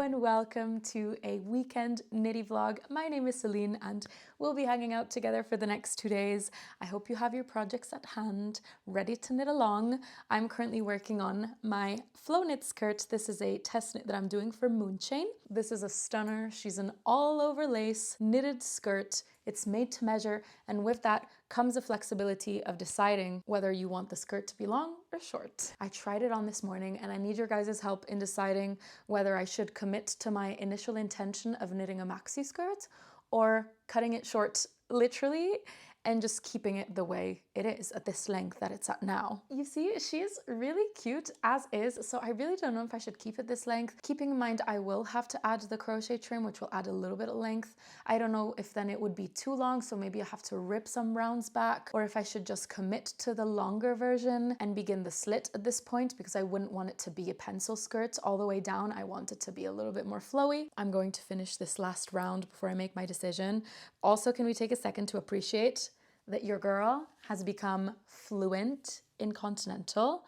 and welcome to a weekend knitty vlog. My name is Céline and we'll be hanging out together for the next 2 days. I hope you have your projects at hand, ready to knit along. I'm currently working on my flow knit skirt. This is a test knit that I'm doing for Moonchain. This is a stunner. She's an all over lace knitted skirt. It's made to measure, and with that comes a flexibility of deciding whether you want the skirt to be long or short. I tried it on this morning and I need your guys' help in deciding whether I should commit to my initial intention of knitting a maxi skirt or cutting it short literally and just keeping it the way it is at this length that it's at now. You see, she's really cute as is, so I really don't know if I should keep it this length. Keeping in mind I will have to add the crochet trim, which will add a little bit of length. I don't know if then it would be too long, so maybe I have to rip some rounds back, or if I should just commit to the longer version and begin the slit at this point, because I wouldn't want it to be a pencil skirt all the way down. I want it to be a little bit more flowy. I'm going to finish this last round before I make my decision. Also, can we take a second to appreciate that your girl has become fluent in continental?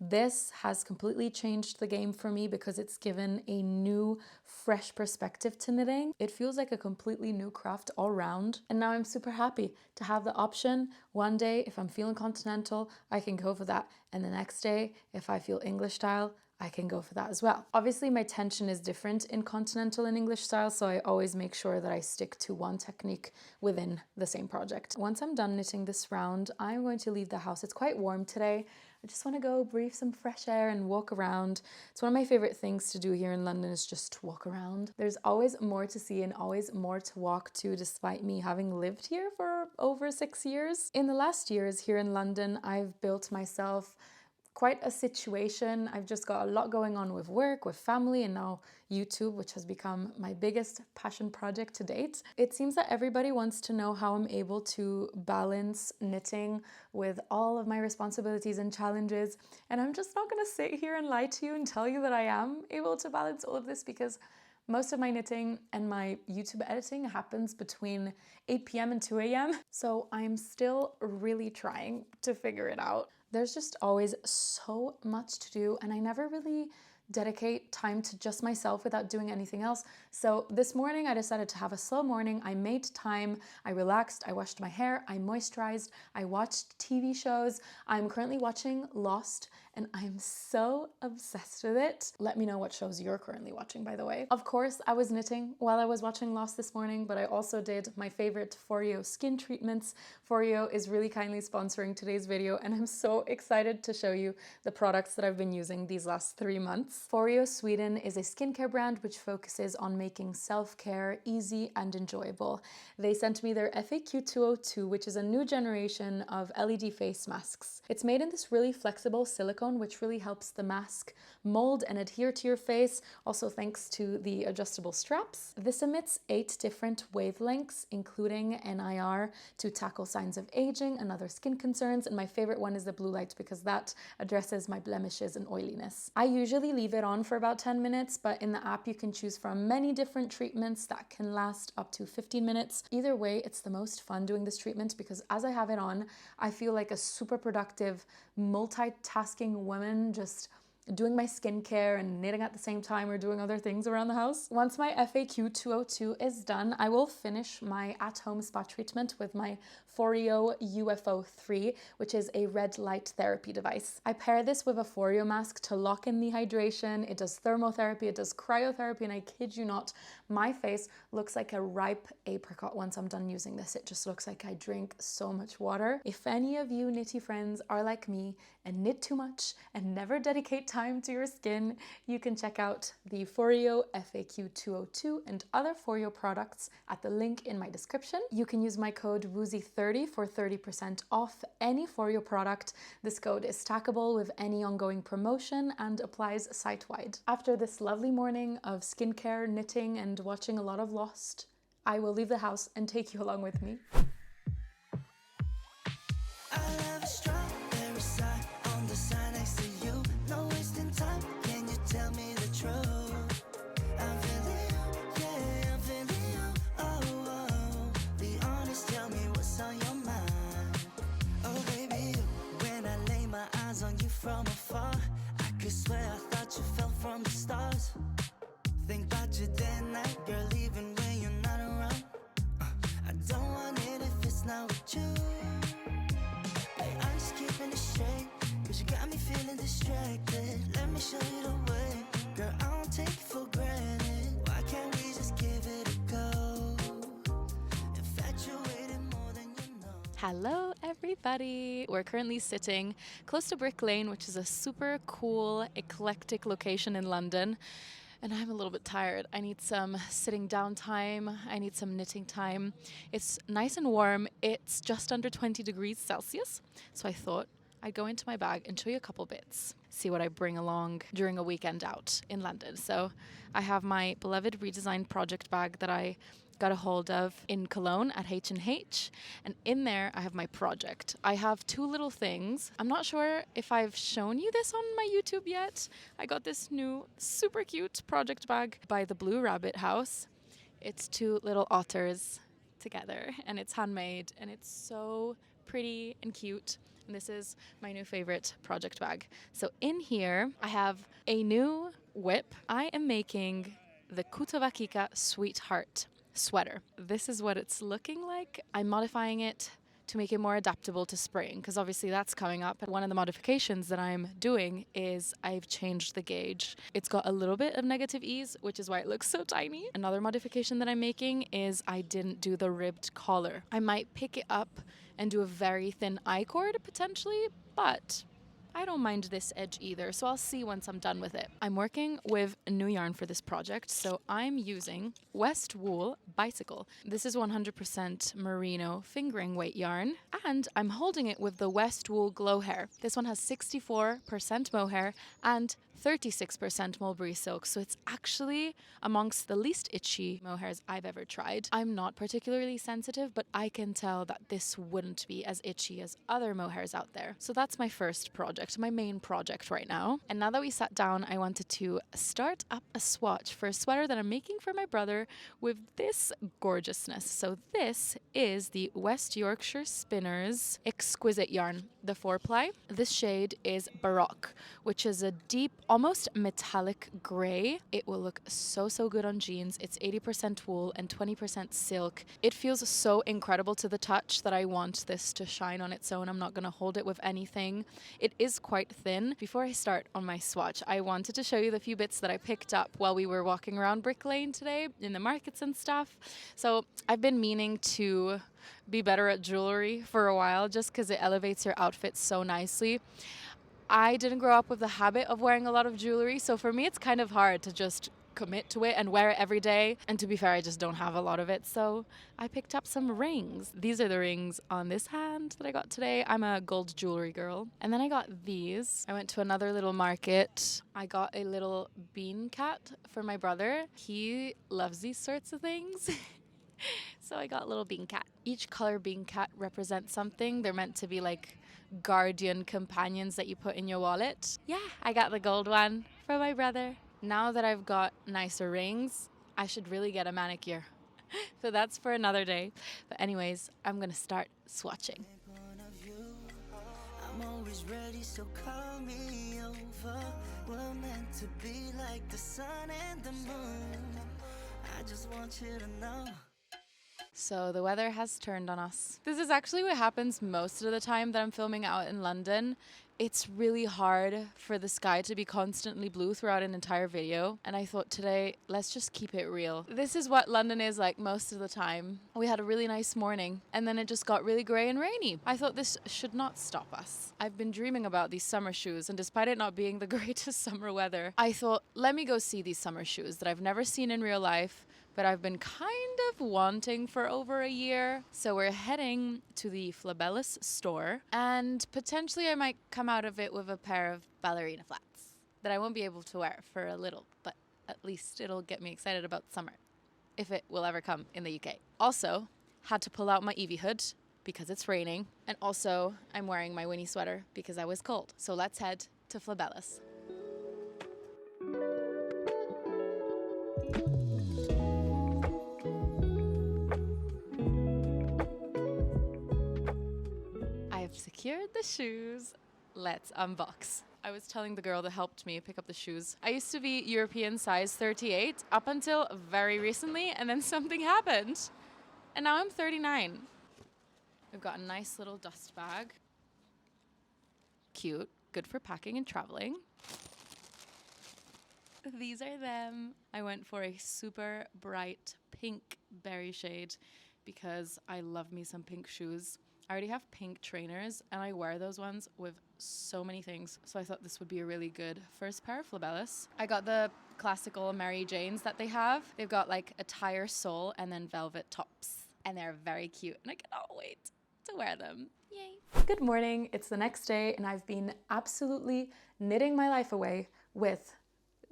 This has completely changed the game for me because it's given a new, fresh perspective to knitting. It feels like a completely new craft all round. And now I'm super happy to have the option. One day, if I'm feeling continental, I can go for that. And the next day, if I feel English style, I can go for that as well. Obviously, my tension is different in continental and English style, so I always make sure that I stick to one technique within the same project. Once I'm done knitting this round, I'm going to leave the house. It's quite warm today. I just want to go breathe some fresh air and walk around. It's one of my favorite things to do here in London, is just to walk around. There's always more to see and always more to walk to, despite me having lived here for over 6 years. In the last years here in London, I've built myself quite a situation. I've just got a lot going on with work, with family, and now YouTube, which has become my biggest passion project to date. It seems that everybody wants to know how I'm able to balance knitting with all of my responsibilities and challenges. And I'm just not going to sit here and lie to you and tell you that I am able to balance all of this, because most of my knitting and my YouTube editing happens between 8 p.m. and 2 a.m. So I'm still really trying to figure it out. There's just always so much to do, and I never really dedicate time to just myself without doing anything else. So this morning I decided to have a slow morning. I made time, I relaxed, I washed my hair, I moisturized, I watched TV shows. I'm currently watching Lost and I'm so obsessed with it. Let me know what shows you're currently watching, by the way. Of course, I was knitting while I was watching Lost this morning, but I also did my favorite Foreo skin treatments. Foreo is really kindly sponsoring today's video, and I'm so excited to show you the products that I've been using these last 3 months. Foreo Sweden is a skincare brand which focuses on making self-care easy and enjoyable. They sent me their FAQ 202, which is a new generation of LED face masks. It's made in this really flexible silicone, which really helps the mask mold and adhere to your face, also thanks to the adjustable straps. This emits 8 different wavelengths, including NIR, to tackle signs of aging and other skin concerns, and my favorite one is the blue light because that addresses my blemishes and oiliness. I usually leave it on for about 10 minutes, but in the app you can choose from many different treatments that can last up to 15 minutes. Either way, it's the most fun doing this treatment because as I have it on, I feel like a super productive, multitasking woman, just doing my skincare and knitting at the same time or doing other things around the house. Once my FAQ 202 is done, I will finish my at-home spa treatment with my Foreo UFO 3, which is a red light therapy device. I pair this with a Foreo mask to lock in the hydration. It does thermotherapy, it does cryotherapy, and I kid you not, my face looks like a ripe apricot once I'm done using this. It just looks like I drink so much water. If any of you knitty friends are like me and knit too much and never dedicate time to your skin, you can check out the Foreo FAQ 202 and other Foreo products at the link in my description. You can use my code WOOZY30 for 30% off any Foreo product. This code is stackable with any ongoing promotion and applies site-wide. After this lovely morning of skincare, knitting, and watching a lot of Lost, I will leave the house and take you along with me. From afar, I could swear I thought you fell from the stars. Think about Hello everybody! We're currently sitting close to Brick Lane, which is a super cool, eclectic location in London. And I'm a little bit tired. I need some sitting down time. I need some knitting time. It's nice and warm. It's just under 20 degrees Celsius. So I thought I'd go into my bag and show you a couple bits. See what I bring along during a weekend out in London. So I have my beloved redesigned project bag that I got a hold of in Cologne at H&H, and in there I have my project. I have two little things. I'm not sure if I've shown you this on my YouTube yet. I got this new super cute project bag by the Blue Rabbit House. It's two little otters together, and it's handmade, and it's so pretty and cute. And this is my new favorite project bag. So in here I have a new whip. I am making the Kutavakika Sweetheart sweater. This is what it's looking like. I'm modifying it to make it more adaptable to spring, because obviously that's coming up. One of the modifications that I'm doing is I've changed the gauge. It's got a little bit of negative ease, which is why it looks so tiny. Another modification that I'm making is I didn't do the ribbed collar. I might pick it up and do a very thin I-cord potentially, but I don't mind this edge either, so I'll see once I'm done with it. I'm working with a new yarn for this project, so I'm using West Wool Bicycle. This is 100% merino fingering weight yarn, and I'm holding it with the West Wool Glow Hair. This one has 64% mohair and 36% mulberry silk, so it's actually amongst the least itchy mohairs I've ever tried. I'm not particularly sensitive, but I can tell that this wouldn't be as itchy as other mohairs out there. So that's my first project, my main project right now. And now that we sat down, I wanted to start up a swatch for a sweater that I'm making for my brother with this gorgeousness. So this is the West Yorkshire Spinners Exquisite yarn, the 4-ply. This shade is Baroque, which is a deep, almost metallic gray. It will look so good on jeans. It's 80% wool and 20% silk. It feels so incredible to the touch that I want this to shine on its own. I'm not going to hold it with anything. It is quite thin. Before I start on my swatch, I wanted to show you the few bits that I picked up while we were walking around Brick Lane today in the markets and stuff. So I've been meaning to be better at jewelry for a while, just because it elevates your outfit so nicely. I didn't grow up with the habit of wearing a lot of jewelry, so for me it's kind of hard to just commit to it and wear it every day. And to be fair, I just don't have a lot of it, so I picked up some rings. These are the rings on this hand that I got today. I'm a gold jewelry girl. And then I got these. I went to another little market. I got a little bean cat for my brother. He loves these sorts of things. So I got a little bean cat. Each color bean cat represents something. They're meant to be like guardian companions that you put in your wallet. Yeah, I got the gold one for my brother. Now that I've got nicer rings, I should really get a manicure. So that's for another day. But anyways, I'm gonna start swatching. I'm always ready, so call me over. We're meant to be like the sun and the moon. I just want you to know. So the weather has turned on us. This is actually what happens most of the time that I'm filming out in London. It's really hard for the sky to be constantly blue throughout an entire video. And I thought today, let's just keep it real. This is what London is like most of the time. We had a really nice morning and then it just got really grey and rainy. I thought this should not stop us. I've been dreaming about these summer shoes, and despite it not being the greatest summer weather, I thought, let me go see these summer shoes that I've never seen in real life, but I've been kind of wanting for over a year. So we're heading to the Flabellus store, and potentially I might come out of it with a pair of ballerina flats that I won't be able to wear for a little, but at least it'll get me excited about summer, if it will ever come in the UK. Also, had to pull out my Evie hood because it's raining, and also I'm wearing my Winnie sweater because I was cold. So let's head to Flabellus. I've secured the shoes. Let's unbox. I was telling the girl that helped me pick up the shoes, I used to be European size 38 up until very recently, and then something happened. And now I'm 39. We've got a nice little dust bag. Cute. Good for packing and traveling. These are them. I went for a super bright pink berry shade because I love me some pink shoes. I already have pink trainers and I wear those ones with so many things. So I thought this would be a really good first pair of Flabellas. I got the classical Mary Janes that they have. They've got like a tire sole and then velvet tops. And they're very cute and I cannot wait to wear them. Yay. Good morning, it's the next day and I've been absolutely knitting my life away with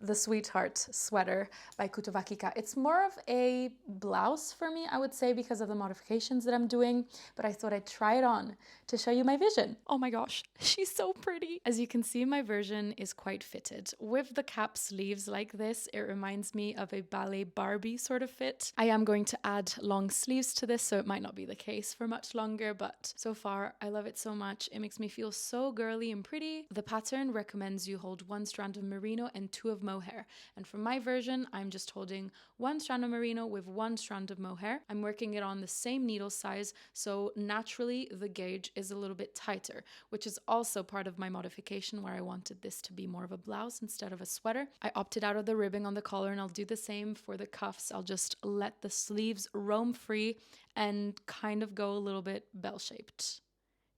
the Sweetheart sweater by Kutuvakika. It's more of a blouse for me, I would say, because of the modifications that I'm doing, but I thought I'd try it on to show you my vision. Oh my gosh, she's so pretty. As you can see, my version is quite fitted. With the cap sleeves like this, it reminds me of a ballet Barbie sort of fit. I am going to add long sleeves to this, so it might not be the case for much longer, but so far I love it so much. It makes me feel so girly and pretty. The pattern recommends you hold 1 strand of merino and 2 of mohair. And for my version, I'm just holding 1 strand of merino with 1 strand of mohair. I'm working it on the same needle size, so naturally the gauge is a little bit tighter, which is also part of my modification where I wanted this to be more of a blouse instead of a sweater. I opted out of the ribbing on the collar and I'll do the same for the cuffs. I'll just let the sleeves roam free and kind of go a little bit bell-shaped.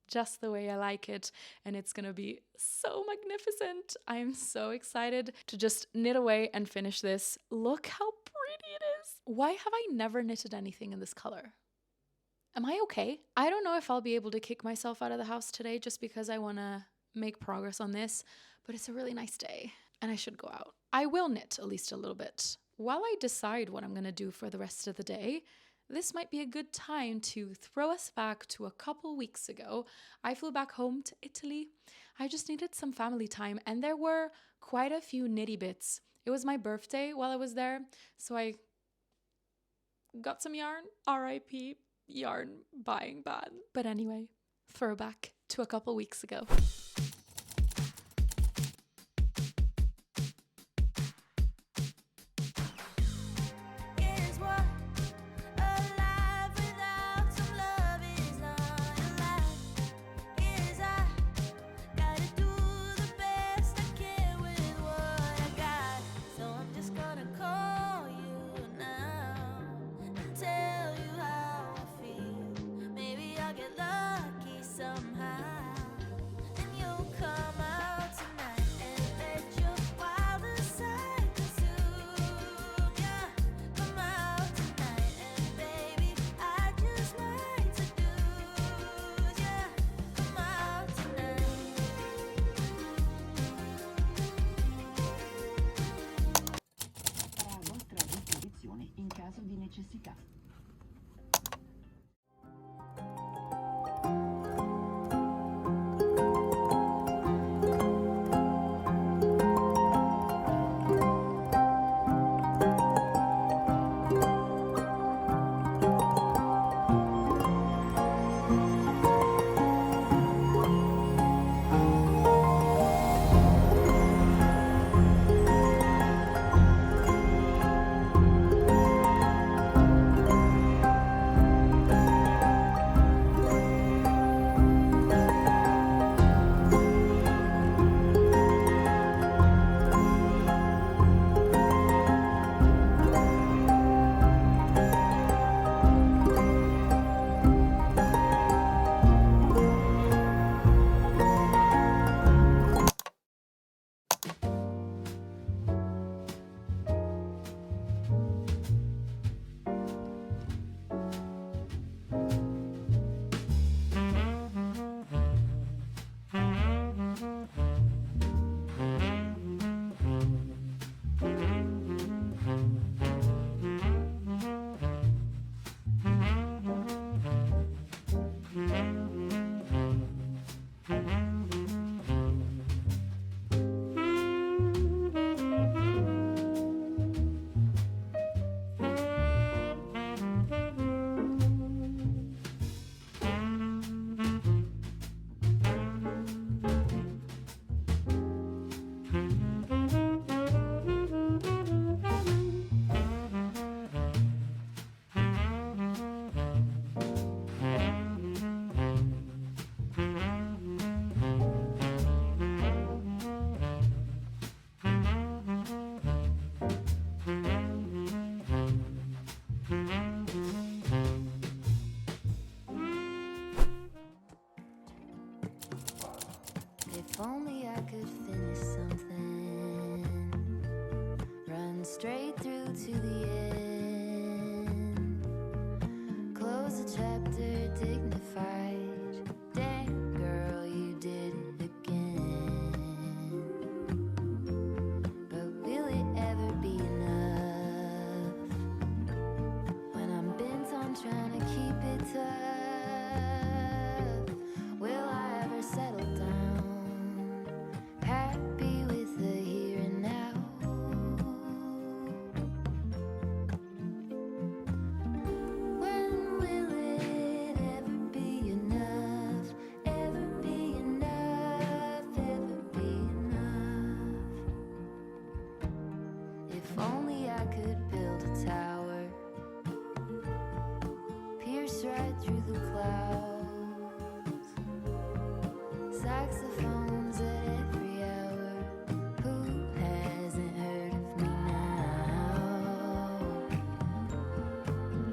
Just the way I like it, and it's gonna be so magnificent. I'm so excited to just knit away and finish this. Look how pretty it is. Why have I never knitted anything in this color? Am I okay? I don't know if I'll be able to kick myself out of the house today just because I wanna make progress on this, but it's a really nice day and I should go out. I will knit at least a little bit. While I decide what I'm gonna do for the rest of the day, this might be a good time to throw us back to a couple weeks ago. I flew back home to Italy. I just needed some family time and there were quite a few knitty bits. It was my birthday while I was there, so I got some yarn. RIP, yarn buying ban. But anyway, throwback to a couple weeks ago. Di necessità. tough. Will I ever settle down? Happy with the here and now. When will it ever be enough? Ever be enough? Ever be enough? If only I could build a tower, pierce right through the clouds, saxophones at every hour. Who hasn't heard of me now?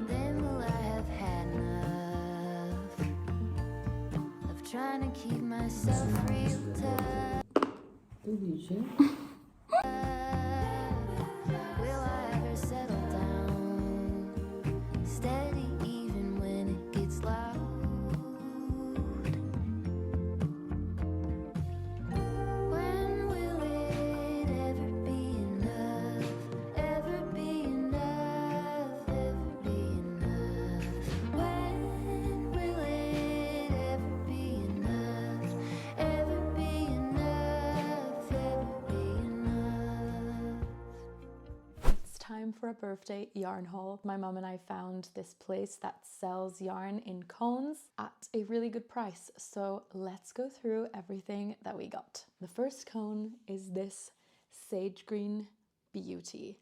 Then will I have had enough of trying to keep myself real tough? Will I ever settle down? Steady even when it gets loud. When will it ever be enough? Ever be enough? Ever be enough? When will it ever be enough? Ever be enough? Ever be enough? It's time for a birthday yarn haul. My mom and I found this place that sells yarn in cones at a really good price. So let's go through everything that we got. The first cone is this sage green beauty.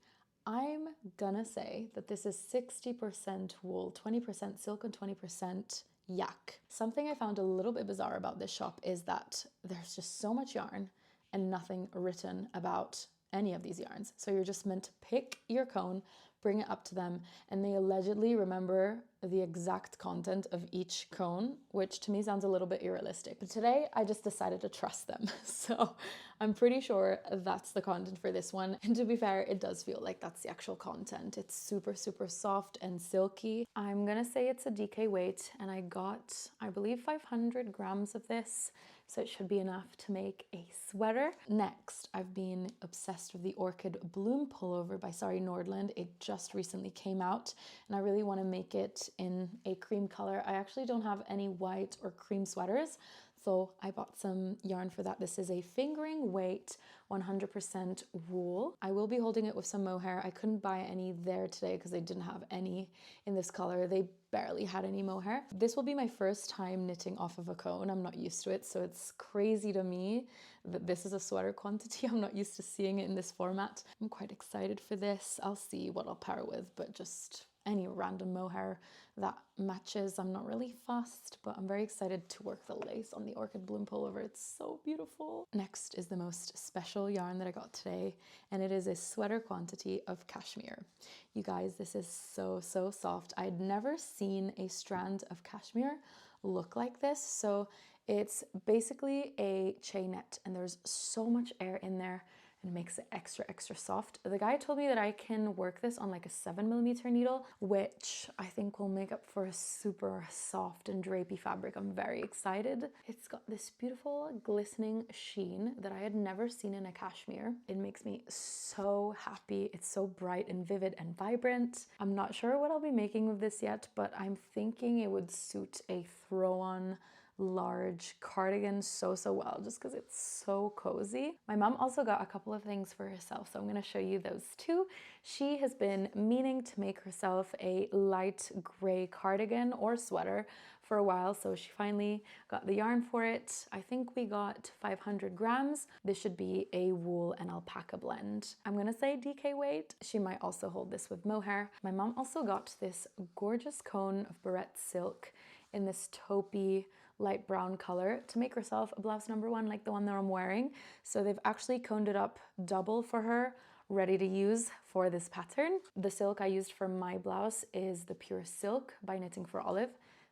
I'm gonna say that this is 60% wool, 20% silk, and 20% yak. Something I found a little bit bizarre about this shop is that there's just so much yarn and nothing written about any of these yarns. So you're just meant to pick your cone, bring it up to them, and they allegedly remember the exact content of each cone, which to me sounds a little bit unrealistic. But today I just decided to trust them. So I'm pretty sure that's the content for this one. And to be fair, it does feel like that's the actual content. It's super, super soft and silky. I'm gonna say it's a DK weight, and I got, I believe, 500 grams of this. So it should be enough to make a sweater. Next, I've been obsessed with the Orchid Bloom pullover by Sari Nordland. It just recently came out, and I really want to make it in a cream color. I actually don't have any white or cream sweaters, so I bought some yarn for that. This is a fingering weight 100% wool. I will be holding it with some mohair. I couldn't buy any there today because they didn't have any in this color. They barely had any mohair. This will be my first time knitting off of a cone. I'm not used to it, so it's crazy to me that this is a sweater quantity. I'm not used to seeing it in this format. I'm quite excited for this. I'll see what I'll pair with, but just any random mohair that matches. I'm not really fussed, but I'm very excited to work the lace on the Orchid Bloom pullover. It's so beautiful. Next is the most special yarn that I got today, and it is a sweater quantity of cashmere. You guys, this is so, so soft. I'd never seen a strand of cashmere look like this. So it's basically a chainette, and there's so much air in there, and makes it extra, extra soft. The guy told me that I can work this on like a 7mm needle, which I think will make up for a super soft and drapey fabric. I'm very excited. It's got this beautiful glistening sheen that I had never seen in a cashmere. It makes me so happy. It's so bright and vivid and vibrant. I'm not sure what I'll be making with this yet, but I'm thinking it would suit a throw-on large cardigan so well, just because it's so cozy. My mom also got a couple of things for herself, so I'm going to show you those too. She has been meaning to make herself a light gray cardigan or sweater for a while, so she finally got the yarn for it. I think we got 500 grams. This should be a wool and alpaca blend. I'm gonna say DK weight. She might also hold this with mohair. My mom also got this gorgeous cone of barrette silk in this taupey light brown color to make herself a blouse number one like the one that I'm wearing. So they've actually coned it up double for her, ready to use for this pattern. The silk I used for my blouse is the Pure Silk by Knitting for Olive.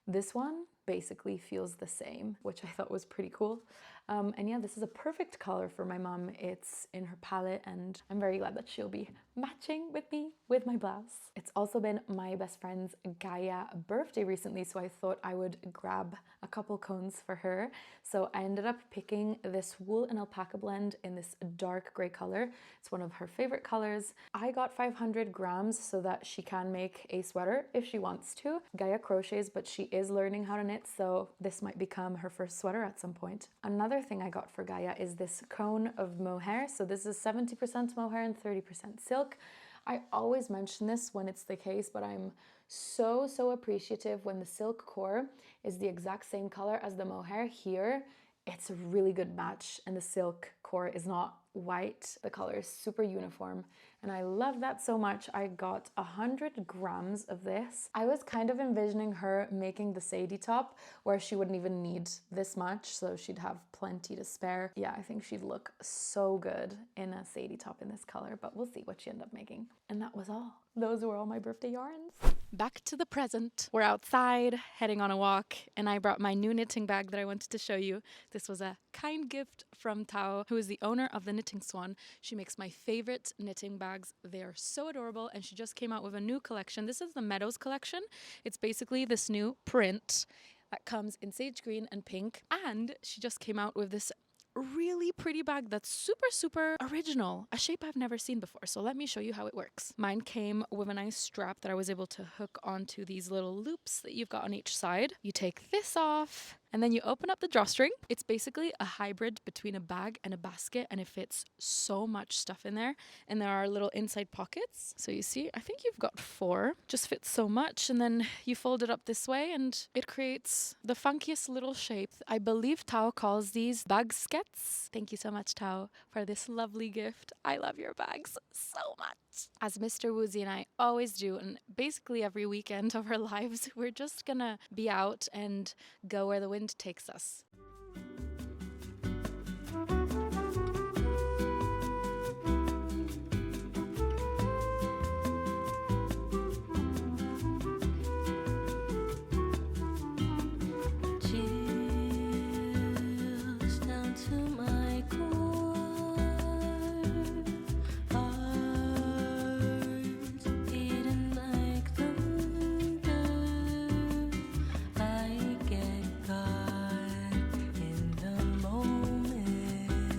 This one basically feels the same, which I thought was pretty cool. And yeah, this is a perfect color for my mom. It's in her palette and I'm very glad that she'll be matching with me with my blouse. It's also been my best friend's Gaia birthday recently, so I thought I would grab a couple cones for her. So I ended up picking this wool and alpaca blend in this dark gray color. It's one of her favorite colors. I got 500 grams so that she can make a sweater if she wants to. Gaia crochets, but she is learning how to knit, so this might become her first sweater at some point. Another thing I got for Gaia is this cone of mohair. So this is 70% mohair and 30% silk. I always mention this when it's the case, but I'm so appreciative when the silk core is the exact same color as the mohair. Here, it's a really good match and the silk core is not white. The color is super uniform and I love that so much. I got 100 grams of this. I was kind of envisioning her making the Sadie top where she wouldn't even need this much, so she'd have plenty to spare. Yeah, I think she'd look so good in a Sadie top in this color, but we'll see what she ended up making. And that was all. Those were all my birthday yarns. Back to the present. We're outside, heading on a walk, and I brought my new knitting bag that I wanted to show you. This was a kind gift from Tao, who is the owner of the Knitting Swan. She makes my favorite knitting bags. They are so adorable, and she just came out with a new collection. This is the Meadows collection. It's basically this new print that comes in sage green and pink, and she just came out with this really pretty bag that's super original, a shape I've never seen before. So let me show you how it works. Mine came with a nice strap that I was able to hook onto these little loops that you've got on each side. You take this off and then you open up the drawstring. It's basically a hybrid between a bag and a basket, and it fits so much stuff in there. And there are little inside pockets. So you see, I think you've got 4. Just fits so much. And then you fold it up this way and it creates the funkiest little shape. I believe Tao calls these bagskets. Thank you so much, Tao, for this lovely gift. I love your bags so much. As Mr. Woozy and I always do, and basically every weekend of our lives, we're just gonna be out and go where the wind takes us. Chills down to my core, heart beating like thunder. I get caught in the moment,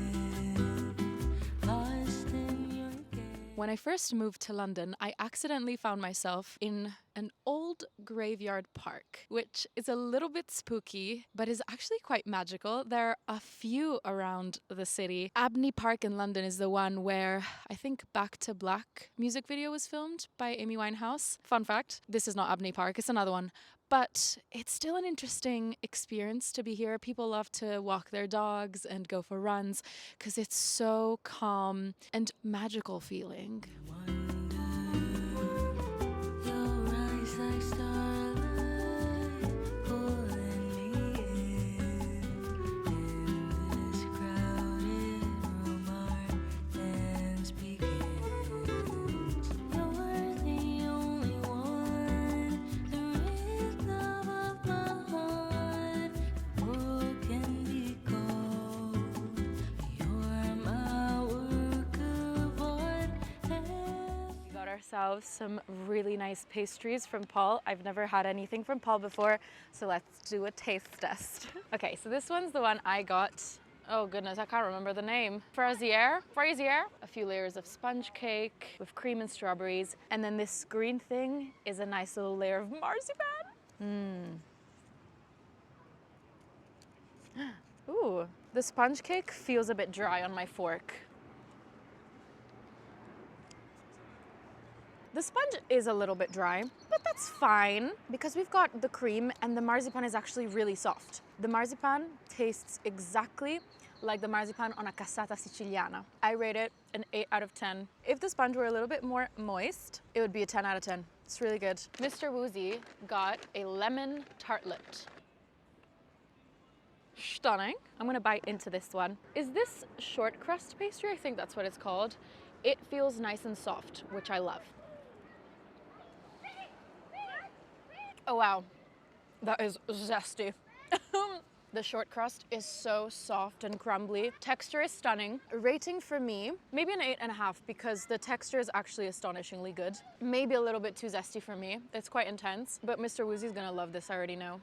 lost in your gaze. When I first moved to London, I accidentally found myself in an old graveyard park, which is a little bit spooky, but is actually quite magical. There are a few around the city. Abney Park in London is the one where I think Back to Black music video was filmed by Amy Winehouse. Fun fact, this is not Abney Park, it's another one. But it's still an interesting experience to be here. People love to walk their dogs and go for runs because it's so calm and magical feeling. Your eyes like starlight, pulling me in this crowded room. Our dance begins. You're the only one, the rhythm of my heart. The world can be cold. You're my work of art. We got ourselves some really nice pastries from Paul. I've never had anything from Paul before, so let's do a taste test. Okay, so this one's the one I got. Oh goodness, I can't remember the name. Fraisier. A few layers of sponge cake with cream and strawberries. And then this green thing is a nice little layer of marzipan. Ooh, the sponge cake feels a bit dry on my fork. The sponge is a little bit dry, but that's fine because we've got the cream and the marzipan is actually really soft. The marzipan tastes exactly like the marzipan on a cassata siciliana. I rate it an 8 out of 10. If the sponge were a little bit more moist, it would be a 10 out of 10. It's really good. Mr. Woozy got a lemon tartlet. Stunning. I'm gonna bite into this one. Is this short crust pastry? I think that's what it's called. It feels nice and soft, which I love. Oh wow, That is zesty. The short crust is so soft and crumbly. Texture is stunning. Rating for me, maybe an 8.5 because the texture is actually astonishingly good. Maybe a little bit too zesty for me. It's quite intense, but Mr. Woozy's gonna love this, I already know.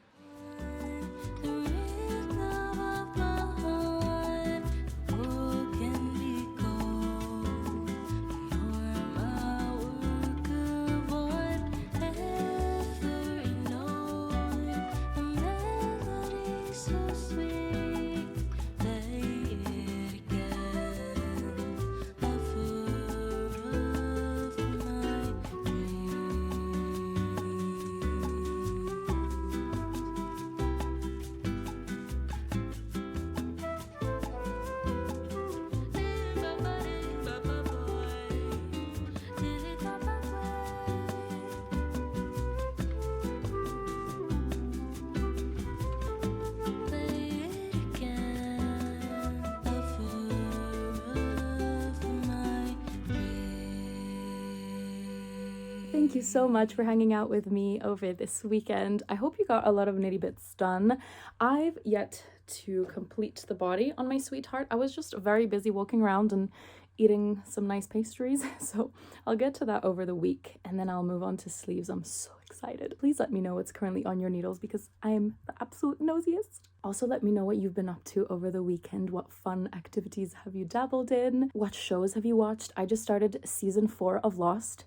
Thank you so much for hanging out with me over this weekend. I hope you got a lot of nitty bits done. I've yet to complete the body on my sweetheart. I was just very busy walking around and eating some nice pastries, so I'll get to that over the week and then I'll move on to sleeves. I'm so excited. Please let me know what's currently on your needles because I am the absolute nosiest. Also, let me know what you've been up to over the weekend. What fun activities have you dabbled in? What shows have you watched? I just started season 4 of Lost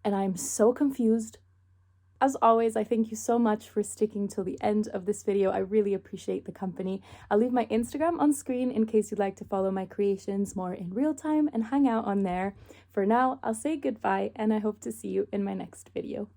and I'm so confused. As always, I thank you so much for sticking till the end of this video. I really appreciate the company. I'll leave my Instagram on screen in case you'd like to follow my creations more in real time and hang out on there. For now, I'll say goodbye and I hope to see you in my next video.